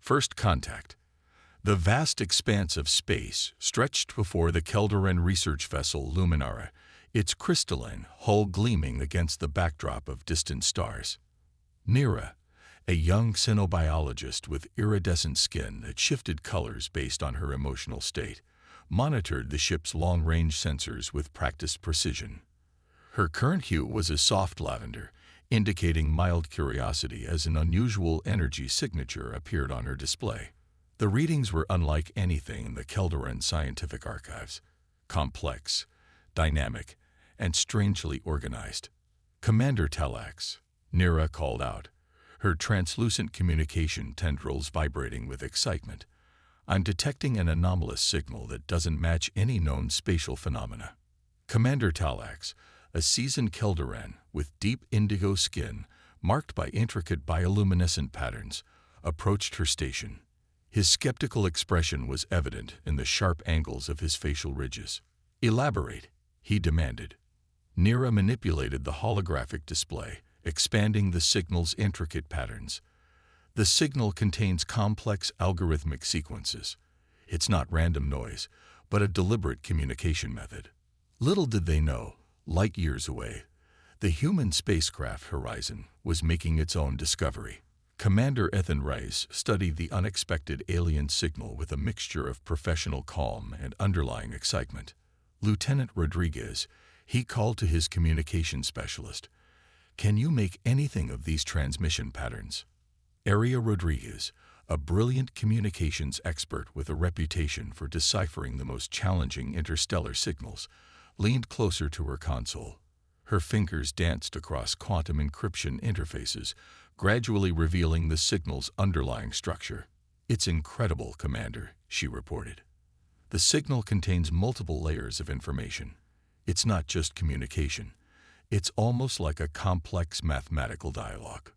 First contact. The vast expanse of space stretched before the Keldoran research vessel Luminara, its crystalline hull gleaming against the backdrop of distant stars. Nira, a young xenobiologist with iridescent skin that shifted colors based on her emotional state, monitored the ship's long-range sensors with practiced precision. Her current hue was a soft lavender, indicating mild curiosity as an unusual energy signature appeared on her display. The readings were unlike anything in the Keldoran scientific archives. Complex, dynamic, and strangely organized. "Commander Talax," Nira called out, her translucent communication tendrils vibrating with excitement. "I'm detecting an anomalous signal that doesn't match any known spatial phenomena." Commander Talax, a seasoned Keldoran with deep indigo skin marked by intricate bioluminescent patterns, approached her station. His skeptical expression was evident in the sharp angles of his facial ridges. "Elaborate," he demanded. Nira manipulated the holographic display, expanding the signal's intricate patterns. "The signal contains complex algorithmic sequences. It's not random noise, but a deliberate communication method." Little did they know, light years away, the human spacecraft Horizon was making its own discovery. Commander Ethan Rice studied the unexpected alien signal with a mixture of professional calm and underlying excitement. "Lieutenant Rodriguez," he called to his communication specialist, "can you make anything of these transmission patterns?" Area Rodriguez, a brilliant communications expert with a reputation for deciphering the most challenging interstellar signals, leaned closer to her console. Her fingers danced across quantum encryption interfaces, gradually revealing the signal's underlying structure. "It's incredible, Commander," she reported. "The signal contains multiple layers of information. It's not just communication. It's almost like a complex mathematical dialogue."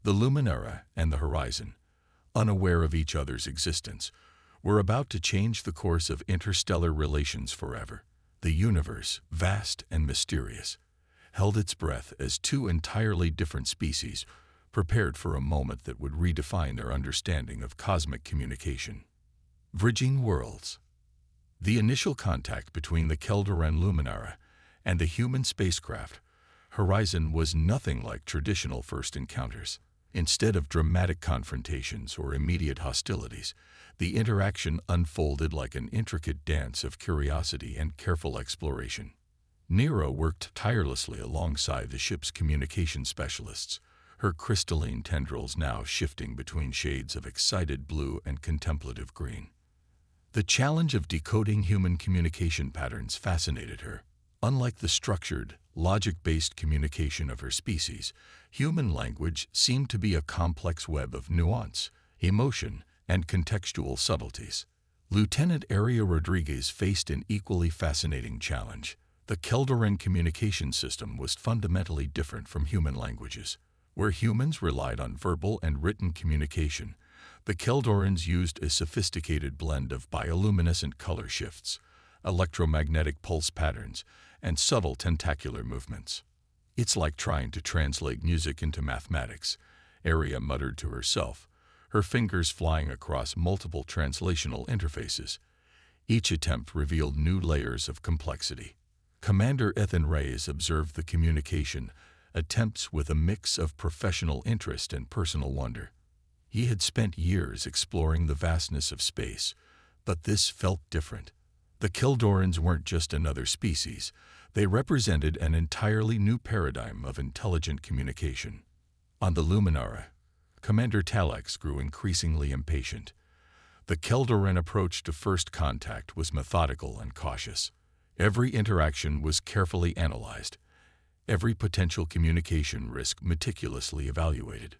The Luminara and the Horizon, unaware of each other's existence, were about to change the course of interstellar relations forever. The universe, vast and mysterious, held its breath as two entirely different species prepared for a moment that would redefine their understanding of cosmic communication. Bridging worlds. The initial contact between the Keldoran Luminara and the human spacecraft Horizon was nothing like traditional first encounters. Instead of dramatic confrontations or immediate hostilities, the interaction unfolded like an intricate dance of curiosity and careful exploration. Nira worked tirelessly alongside the ship's communication specialists, her crystalline tendrils now shifting between shades of excited blue and contemplative green. The challenge of decoding human communication patterns fascinated her. Unlike the structured, logic-based communication of her species, human language seemed to be a complex web of nuance, emotion, and contextual subtleties. Lieutenant Area Rodriguez faced an equally fascinating challenge. The Keldoran communication system was fundamentally different from human languages. Where humans relied on verbal and written communication, the Keldorans used a sophisticated blend of bioluminescent color shifts, electromagnetic pulse patterns, and subtle tentacular movements. "It's like trying to translate music into mathematics," Area muttered to herself, her fingers flying across multiple translational interfaces. Each attempt revealed new layers of complexity. Commander Ethan Reyes observed the communication attempts with a mix of professional interest and personal wonder. He had spent years exploring the vastness of space, but this felt different. The Keldorans weren't just another species. They represented an entirely new paradigm of intelligent communication. On the Luminara, Commander Talax grew increasingly impatient. The Keldoran approach to first contact was methodical and cautious. Every interaction was carefully analyzed, every potential communication risk meticulously evaluated.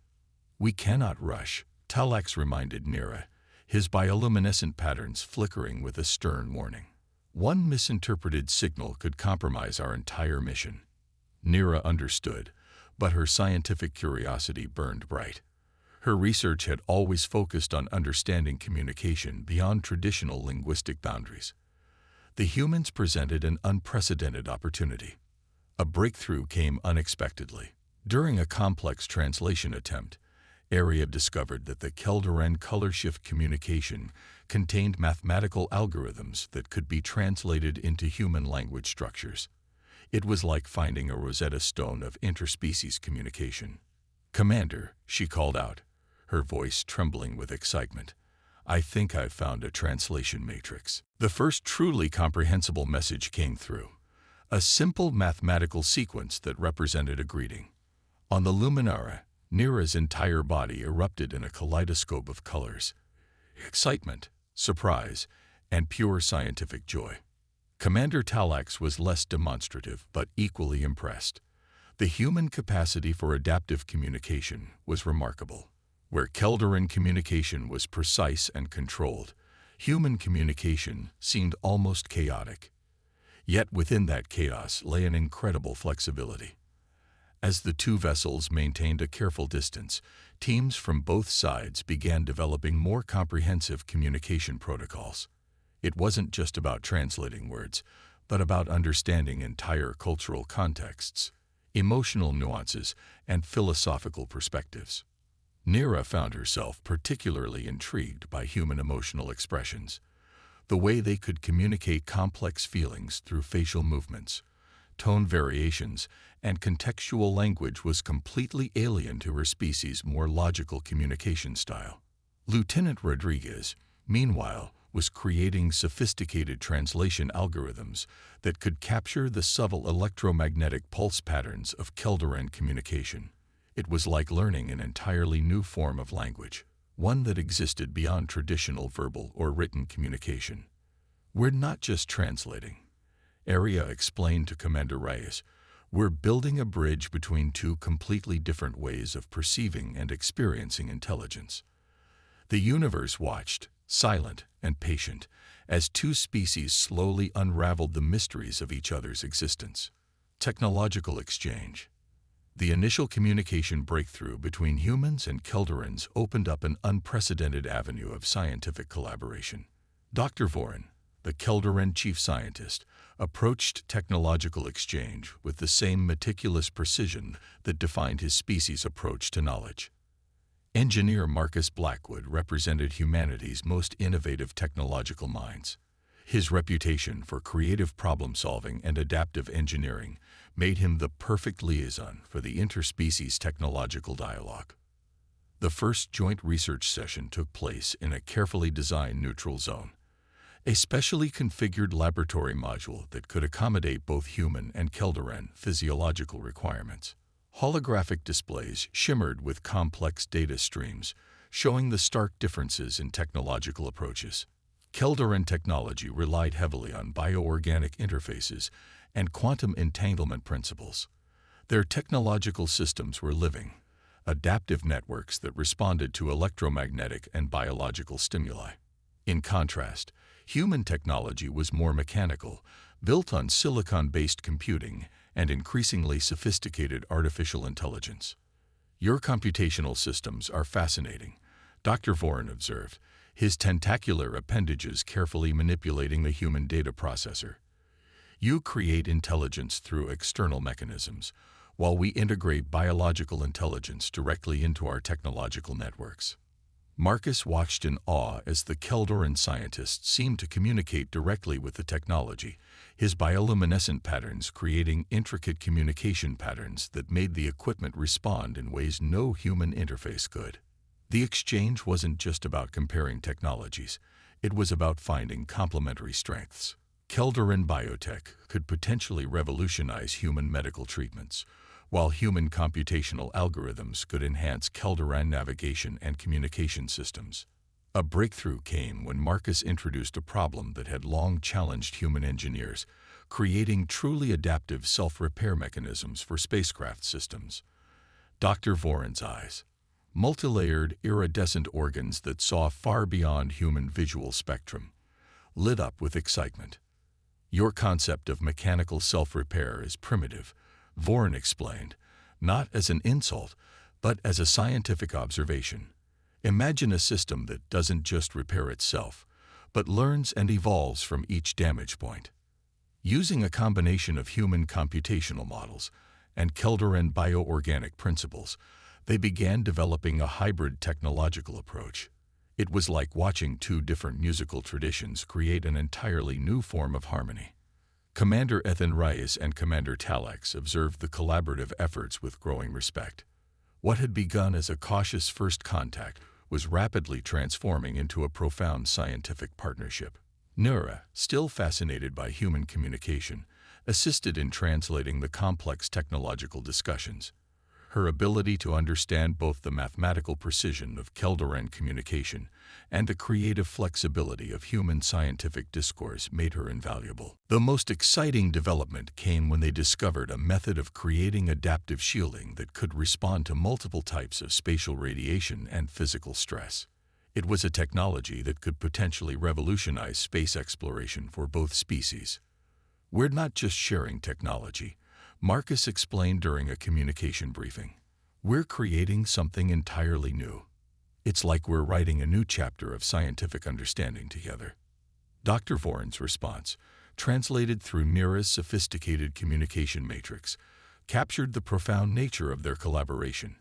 "We cannot rush," Talax reminded Nira, his bioluminescent patterns flickering with a stern warning. "One misinterpreted signal could compromise our entire mission." Nira understood, but her scientific curiosity burned bright. Her research had always focused on understanding communication beyond traditional linguistic boundaries. The humans presented an unprecedented opportunity. A breakthrough came unexpectedly. During a complex translation attempt, Area discovered that the Keldoran color shift communication contained mathematical algorithms that could be translated into human language structures. It was like finding a Rosetta Stone of interspecies communication. "Commander," she called out, her voice trembling with excitement, "I think I've found a translation matrix." The first truly comprehensible message came through, a simple mathematical sequence that represented a greeting. On the Luminara, Nira's entire body erupted in a kaleidoscope of colors: excitement, surprise, and pure scientific joy. Commander Talax was less demonstrative but equally impressed. The human capacity for adaptive communication was remarkable. Where Keldoran communication was precise and controlled, human communication seemed almost chaotic. Yet within that chaos lay an incredible flexibility. As the two vessels maintained a careful distance, teams from both sides began developing more comprehensive communication protocols. It wasn't just about translating words, but about understanding entire cultural contexts, emotional nuances, and philosophical perspectives. Nira found herself particularly intrigued by human emotional expressions, the way they could communicate complex feelings through facial movements. Tone variations, and contextual language was completely alien to her species' more logical communication style. Lieutenant Rodriguez, meanwhile, was creating sophisticated translation algorithms that could capture the subtle electromagnetic pulse patterns of Keldoran communication. It was like learning an entirely new form of language, one that existed beyond traditional verbal or written communication. "We're not just translating," Area explained to Commander Reyes. "We're building a bridge between two completely different ways of perceiving and experiencing intelligence." The universe watched, silent and patient, as two species slowly unraveled the mysteries of each other's existence. Technological exchange. The initial communication breakthrough between humans and Keldorans opened up an unprecedented avenue of scientific collaboration. Dr. Vorin, the Keldoran chief scientist, approached technological exchange with the same meticulous precision that defined his species' approach to knowledge. Engineer Marcus Blackwood represented humanity's most innovative technological minds. His reputation for creative problem-solving and adaptive engineering made him the perfect liaison for the interspecies technological dialogue. The first joint research session took place in a carefully designed neutral zone, a specially configured laboratory module that could accommodate both human and Keldoran physiological requirements. Holographic displays shimmered with complex data streams, showing the stark differences in technological approaches. Keldoran technology relied heavily on bioorganic interfaces and quantum entanglement principles. Their technological systems were living, adaptive networks that responded to electromagnetic and biological stimuli. In contrast, human technology was more mechanical, built on silicon-based computing and increasingly sophisticated artificial intelligence. "Your computational systems are fascinating," Dr. Vorin observed, his tentacular appendages carefully manipulating the human data processor. "You create intelligence through external mechanisms, while we integrate biological intelligence directly into our technological networks." Marcus watched in awe as the Keldoran scientist seemed to communicate directly with the technology, his bioluminescent patterns creating intricate communication patterns that made the equipment respond in ways no human interface could. The exchange wasn't just about comparing technologies, it was about finding complementary strengths. Keldoran biotech could potentially revolutionize human medical treatments, while human computational algorithms could enhance Keldoran navigation and communication systems. A breakthrough came when Marcus introduced a problem that had long challenged human engineers, creating truly adaptive self-repair mechanisms for spacecraft systems. Dr. Vorin's eyes, multilayered iridescent organs that saw far beyond human visual spectrum, lit up with excitement. "Your concept of mechanical self-repair is primitive," Vorin explained, "not as an insult, but as a scientific observation. Imagine a system that doesn't just repair itself, but learns and evolves from each damage point." Using a combination of human computational models and Keldoran bioorganic principles, They began developing a hybrid technological approach. It was like watching two different musical traditions create an entirely new form of harmony. Commander Ethan Reyes and Commander Talax observed the collaborative efforts with growing respect. What had begun as a cautious first contact was rapidly transforming into a profound scientific partnership. Nura, still fascinated by human communication, assisted in translating the complex technological discussions. Her ability to understand both the mathematical precision of Keldoran communication and the creative flexibility of human scientific discourse made her invaluable. The most exciting development came when they discovered a method of creating adaptive shielding that could respond to multiple types of spatial radiation and physical stress. It was a technology that could potentially revolutionize space exploration for both species. "We're not just sharing technology," Marcus explained during a communication briefing. "We're creating something entirely new. It's like we're writing a new chapter of scientific understanding together." Dr. Voron's response, translated through Nira's sophisticated communication matrix, captured the profound nature of their collaboration.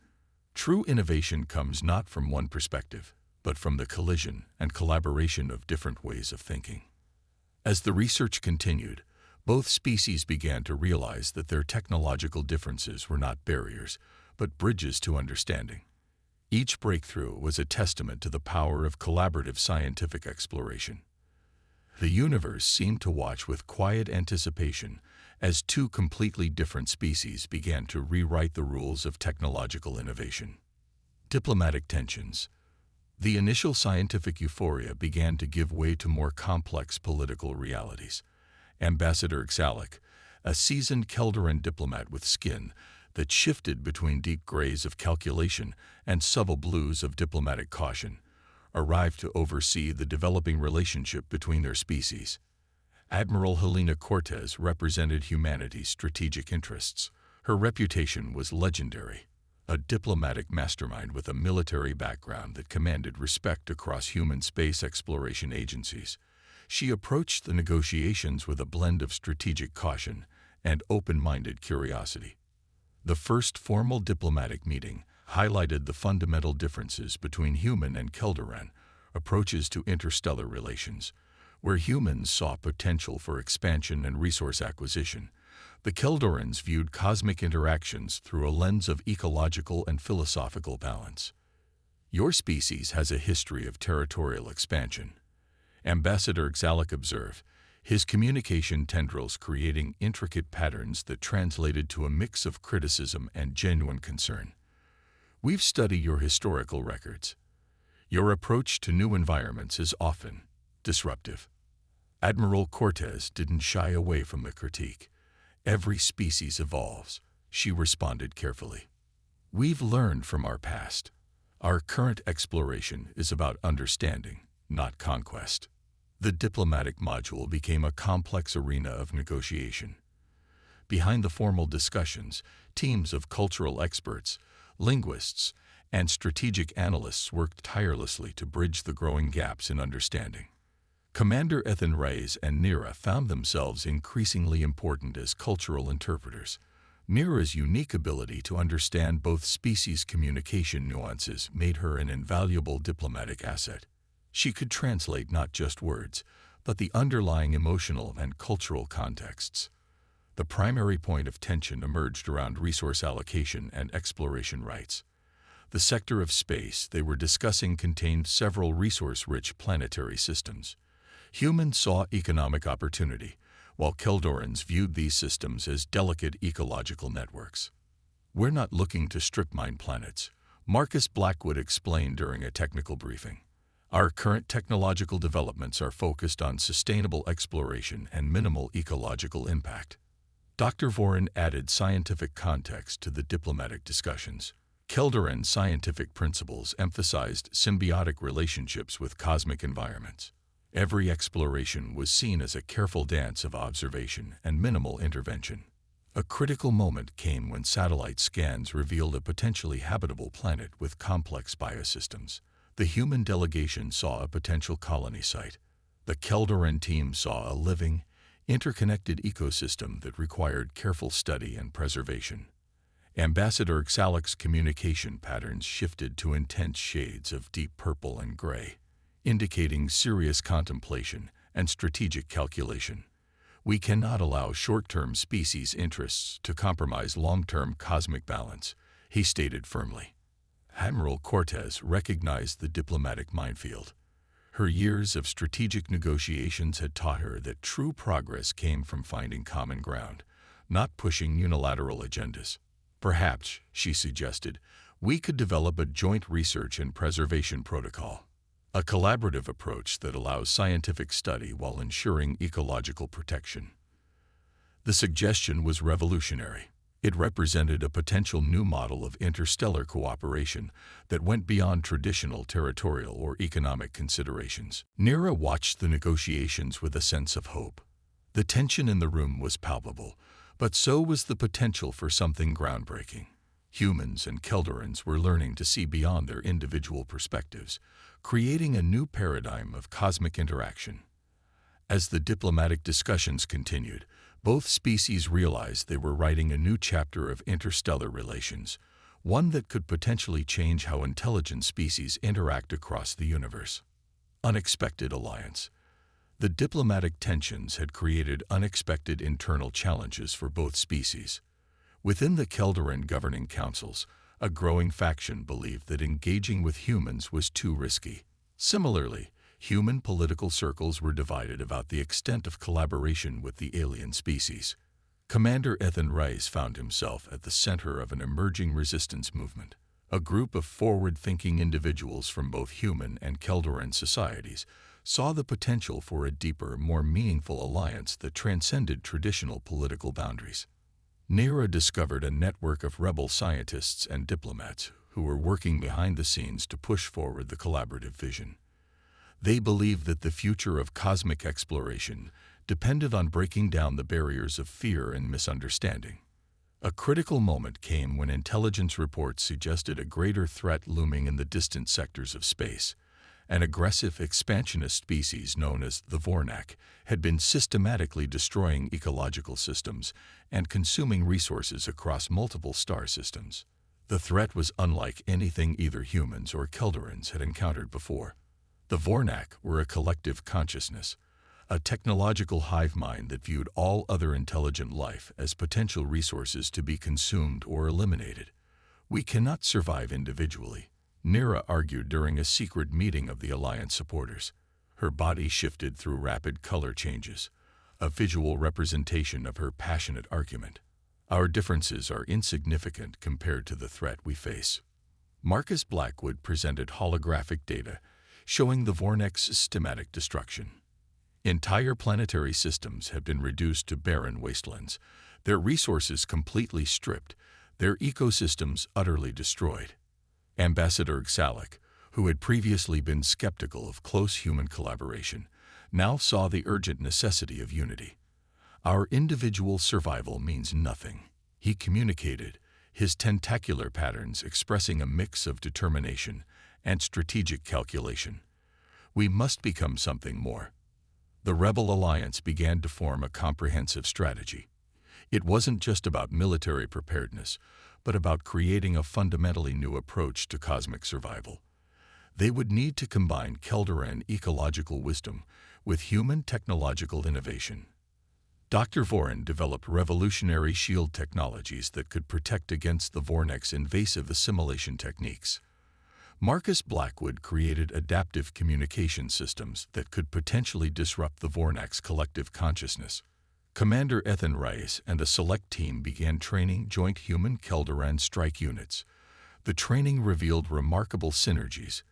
True innovation comes not from one perspective, but from the collision and collaboration of different ways of thinking. As the research continued, both species began to realize that their technological differences were not barriers, but bridges to understanding. Each breakthrough was a testament to the power of collaborative scientific exploration. The universe seemed to watch with quiet anticipation as two completely different species began to rewrite the rules of technological innovation. Diplomatic tensions. The initial scientific euphoria began to give way to more complex political realities. Ambassador Galactic, a seasoned Keldoran diplomat with skin that shifted between deep grays of calculation and subtle blues of diplomatic caution, arrived to oversee the developing relationship between their species. Admiral Helena Cortez represented humanity's strategic interests. Her reputation was legendary, a diplomatic mastermind with a military background that commanded respect across human space exploration agencies. She approached the negotiations with a blend of strategic caution and open-minded curiosity. The first formal diplomatic meeting highlighted the fundamental differences between human and Keldoran approaches to interstellar relations. Where humans saw potential for expansion and resource acquisition, the Keldorans viewed cosmic interactions through a lens of ecological and philosophical balance. "Your species has a history of territorial expansion," Ambassador Galactic observed, his communication tendrils creating intricate patterns that translated to a mix of criticism and genuine concern. "We've studied your historical records. Your approach to new environments is often disruptive." Admiral Cortez didn't shy away from the critique. "Every species evolves," she responded carefully. "We've learned from our past. Our current exploration is about understanding, not conquest." The diplomatic module became a complex arena of negotiation. Behind the formal discussions, teams of cultural experts, linguists, and strategic analysts worked tirelessly to bridge the growing gaps in understanding. Commander Ethan Reyes and Nira found themselves increasingly important as cultural interpreters. Nira's unique ability to understand both species' communication nuances made her an invaluable diplomatic asset. She could translate not just words, but the underlying emotional and cultural contexts. The primary point of tension emerged around resource allocation and exploration rights. The sector of space they were discussing contained several resource-rich planetary systems. Humans saw economic opportunity, while Keldorans viewed these systems as delicate ecological networks. "We're not looking to strip mine planets," Marcus Blackwood explained during a technical briefing. "Our current technological developments are focused on sustainable exploration and minimal ecological impact." Dr. Voron added scientific context to the diplomatic discussions. Keldoran scientific principles emphasized symbiotic relationships with cosmic environments. Every exploration was seen as a careful dance of observation and minimal intervention. A critical moment came when satellite scans revealed a potentially habitable planet with complex biosystems. The human delegation saw a potential colony site. The Keldoran team saw a living, interconnected ecosystem that required careful study and preservation. Ambassador Xalec's communication patterns shifted to intense shades of deep purple and gray, indicating serious contemplation and strategic calculation. We cannot allow short-term species interests to compromise long-term cosmic balance, he stated firmly. Admiral Cortez recognized the diplomatic minefield. Her years of strategic negotiations had taught her that true progress came from finding common ground, not pushing unilateral agendas. Perhaps, she suggested, we could develop a joint research and preservation protocol, a collaborative approach that allows scientific study while ensuring ecological protection. The suggestion was revolutionary. It represented a potential new model of interstellar cooperation that went beyond traditional territorial or economic considerations. Neera watched the negotiations with a sense of hope. The tension in the room was palpable, but so was the potential for something groundbreaking. Humans and Keldorans were learning to see beyond their individual perspectives, creating a new paradigm of cosmic interaction. As the diplomatic discussions continued, both species realized they were writing a new chapter of interstellar relations, one that could potentially change how intelligent species interact across the universe. Unexpected alliance. The diplomatic tensions had created unexpected internal challenges for both species. Within the Keldoran governing councils, a growing faction believed that engaging with humans was too risky. Similarly, human political circles were divided about the extent of collaboration with the alien species. Commander Ethan Rice found himself at the center of an emerging resistance movement. A group of forward-thinking individuals from both human and Keldoran societies saw the potential for a deeper, more meaningful alliance that transcended traditional political boundaries. Neera discovered a network of rebel scientists and diplomats who were working behind the scenes to push forward the collaborative vision. They believed that the future of cosmic exploration depended on breaking down the barriers of fear and misunderstanding. A critical moment came when intelligence reports suggested a greater threat looming in the distant sectors of space. An aggressive expansionist species known as the Vornak had been systematically destroying ecological systems and consuming resources across multiple star systems. The threat was unlike anything either humans or Keldorans had encountered before. The Vornak were a collective consciousness, a technological hive mind that viewed all other intelligent life as potential resources to be consumed or eliminated. We cannot survive individually, Neera argued during a secret meeting of the Alliance supporters. Her body shifted through rapid color changes, a visual representation of her passionate argument. Our differences are insignificant compared to the threat we face. Marcus Blackwood presented holographic data showing the Vornak's systematic destruction. Entire planetary systems have been reduced to barren wastelands, their resources completely stripped, their ecosystems utterly destroyed. Ambassador Xalec, who had previously been skeptical of close human collaboration, now saw the urgent necessity of unity. Our individual survival means nothing, he communicated, his tentacular patterns expressing a mix of determination and strategic calculation. We must become something more. The Rebel Alliance began to form a comprehensive strategy. It wasn't just about military preparedness, but about creating a fundamentally new approach to cosmic survival. They would need to combine Keldoran ecological wisdom with human technological innovation. Dr. Vorin developed revolutionary shield technologies that could protect against the Vornak's invasive assimilation techniques. Marcus Blackwood created adaptive communication systems that could potentially disrupt the Vornak's collective consciousness. Commander Ethan Rice and a select team began training joint human-Keldoran strike units. The training revealed remarkable synergies.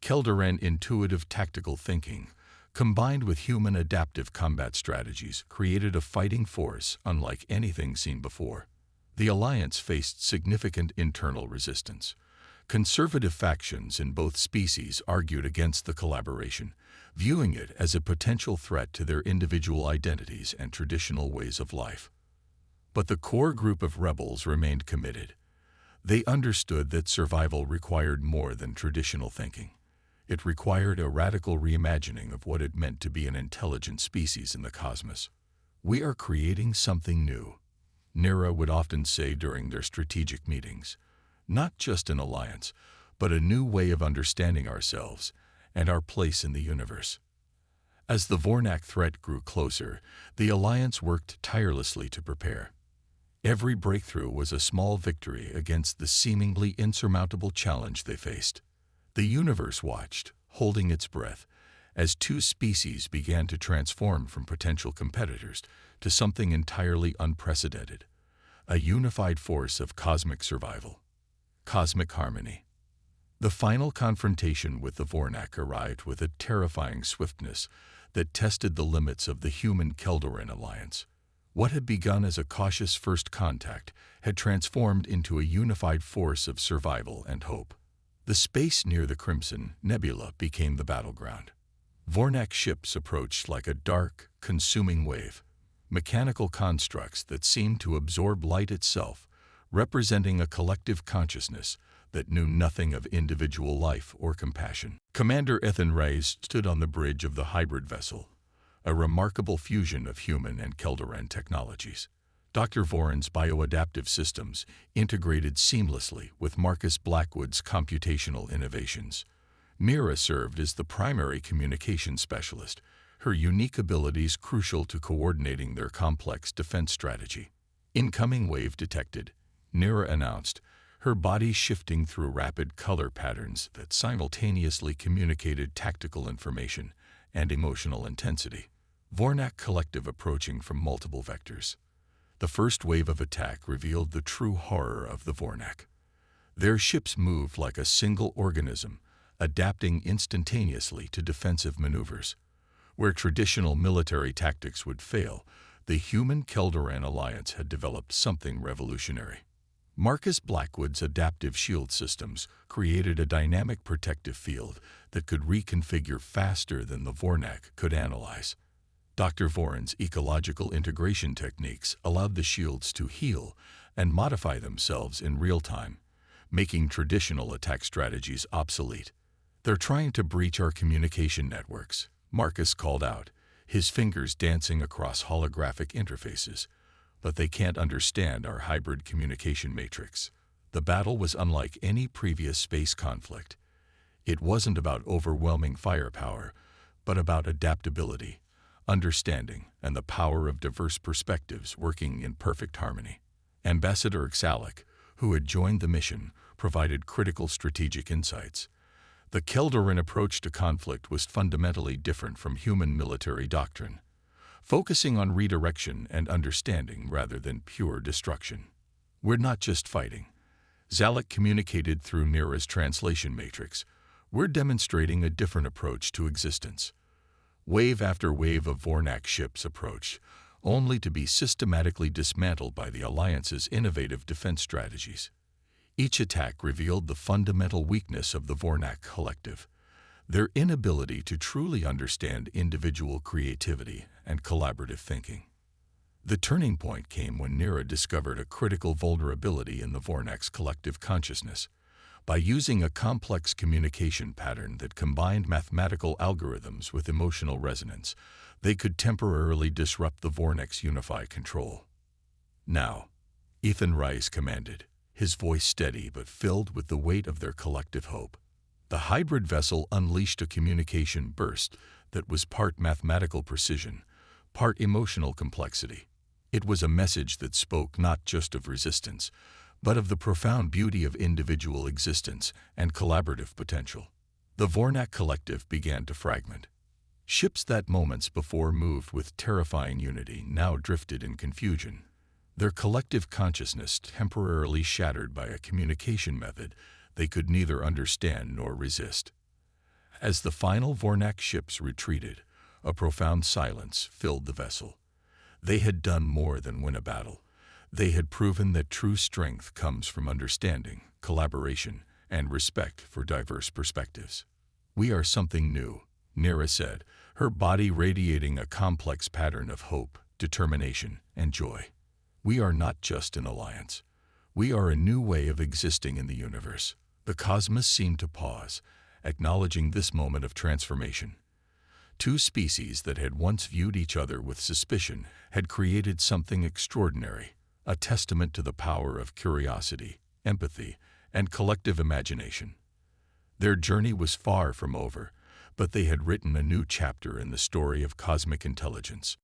Keldoran intuitive tactical thinking, combined with human adaptive combat strategies, created a fighting force unlike anything seen before. The alliance faced significant internal resistance. Conservative factions in both species argued against the collaboration, viewing it as a potential threat to their individual identities and traditional ways of life. But the core group of rebels remained committed. They understood that survival required more than traditional thinking. It required a radical reimagining of what it meant to be an intelligent species in the cosmos. We are creating something new, Nira would often say during their strategic meetings. Not just an alliance, but a new way of understanding ourselves and our place in the universe. As the Vornak threat grew closer, the alliance worked tirelessly to prepare. Every breakthrough was a small victory against the seemingly insurmountable challenge they faced. The universe watched, holding its breath, as two species began to transform from potential competitors to something entirely unprecedented, a unified force of cosmic survival, cosmic harmony. The final confrontation with the Vornak arrived with a terrifying swiftness that tested the limits of the human-Keldoran alliance. What had begun as a cautious first contact had transformed into a unified force of survival and hope. The space near the Crimson Nebula became the battleground. Vornak ships approached like a dark, consuming wave, mechanical constructs that seemed to absorb light itself, representing a collective consciousness that knew nothing of individual life or compassion. Commander Ethan Reyes stood on the bridge of the hybrid vessel, a remarkable fusion of human and Keldoran technologies. Dr. Voron's bioadaptive systems integrated seamlessly with Marcus Blackwood's computational innovations. Mira served as the primary communication specialist, her unique abilities crucial to coordinating their complex defense strategy. Incoming wave detected, Nira announced, her body shifting through rapid color patterns that simultaneously communicated tactical information and emotional intensity. Vornak collective approaching from multiple vectors. The first wave of attack revealed the true horror of the Vornak. Their ships moved like a single organism, adapting instantaneously to defensive maneuvers. Where traditional military tactics would fail, the human-Keldoran alliance had developed something revolutionary. Marcus Blackwood's adaptive shield systems created a dynamic protective field that could reconfigure faster than the Vornak could analyze. Dr. Voron's ecological integration techniques allowed the shields to heal and modify themselves in real time, making traditional attack strategies obsolete. "They're trying to breach our communication networks," Marcus called out, his fingers dancing across holographic interfaces. "But they can't understand our hybrid communication matrix." The battle was unlike any previous space conflict. It wasn't about overwhelming firepower, but about adaptability, understanding, and the power of diverse perspectives working in perfect harmony. Ambassador Galactic, who had joined the mission, provided critical strategic insights. The Keldoran approach to conflict was fundamentally different from human military doctrine, focusing on redirection and understanding rather than pure destruction. "We're not just fighting," Galactic communicated through Nira's translation matrix. "We're demonstrating a different approach to existence." Wave after wave of Vornak ships approached, only to be systematically dismantled by the Alliance's innovative defense strategies. Each attack revealed the fundamental weakness of the Vornak collective, their inability to truly understand individual creativity and collaborative thinking. The turning point came when Nira discovered a critical vulnerability in the Vornak's collective consciousness. By using a complex communication pattern that combined mathematical algorithms with emotional resonance, they could temporarily disrupt the Vornak's unified control. "Now," Ethan Rice commanded, his voice steady but filled with the weight of their collective hope. The hybrid vessel unleashed a communication burst that was part mathematical precision, part emotional complexity. It was a message that spoke not just of resistance, but of the profound beauty of individual existence and collaborative potential. The Vornak collective began to fragment. Ships that moments before moved with terrifying unity now drifted in confusion, their collective consciousness temporarily shattered by a communication method they could neither understand nor resist. As the final Vornak ships retreated, a profound silence filled the vessel. They had done more than win a battle. They had proven that true strength comes from understanding, collaboration, and respect for diverse perspectives. "We are something new," Nira said, her body radiating a complex pattern of hope, determination, and joy. "We are not just an alliance. We are a new way of existing in the universe." The cosmos seemed to pause, acknowledging this moment of transformation. Two species that had once viewed each other with suspicion had created something extraordinary, a testament to the power of curiosity, empathy, and collective imagination. Their journey was far from over, but they had written a new chapter in the story of cosmic intelligence.